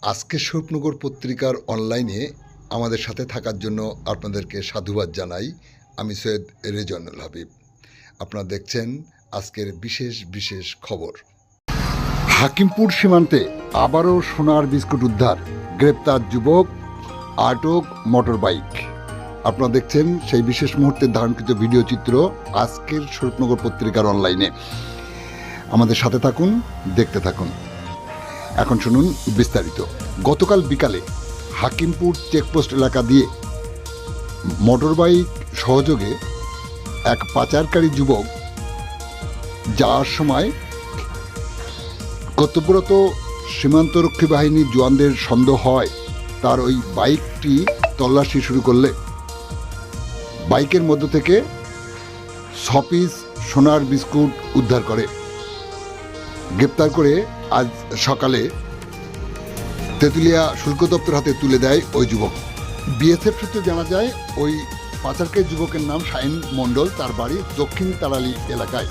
আজকে স্বপ্নগর পত্রিকার অনলাইনে আমাদের সাথে থাকার জন্য আপনাদেরকে সাধুবাদ জানাই। আমি সৈয়দ রেজওয়ানুল হাবিব। আপনারা দেখছেন আজকের বিশেষ বিশেষ খবর। হাকিমপুর সীমান্তে আবারও সোনার বিস্কুট উদ্ধার, গ্রেপ্তার যুবক, আটক মোটর বাইক। আপনারা দেখছেন সেই বিশেষ মুহূর্তের ধারণকৃত ভিডিও চিত্র আজকের স্বপ্নগর পত্রিকার অনলাইনে। আমাদের সাথে থাকুন, দেখতে থাকুন। এখন শুনুন বিস্তারিত। গতকাল বিকালে হাকিমপুর চেকপোস্ট এলাকা দিয়ে মোটরবাইক সহযোগে এক পাচারকারী যুবক যাওয়ার সময় কর্তব্যরত সীমান্তরক্ষী বাহিনীর জওয়ানদের সন্দেহ হয় তার ওই বাইকটি তল্লাশি শুরু করলে বাইকের মধ্য থেকে 6 পিস সোনার বিস্কুট উদ্ধার করে। গ্রেপ্তার করে আজ সকালে তেঁতুলিয়া শুল্ক দপ্তর হাতে তুলে দেয় ওই যুবক। বিএসএফ সূত্রে জানা যায় ওই পাচারকারী যুবকের নাম শাহিন মণ্ডল, তার বাড়ি দক্ষিণ তারালি এলাকায়।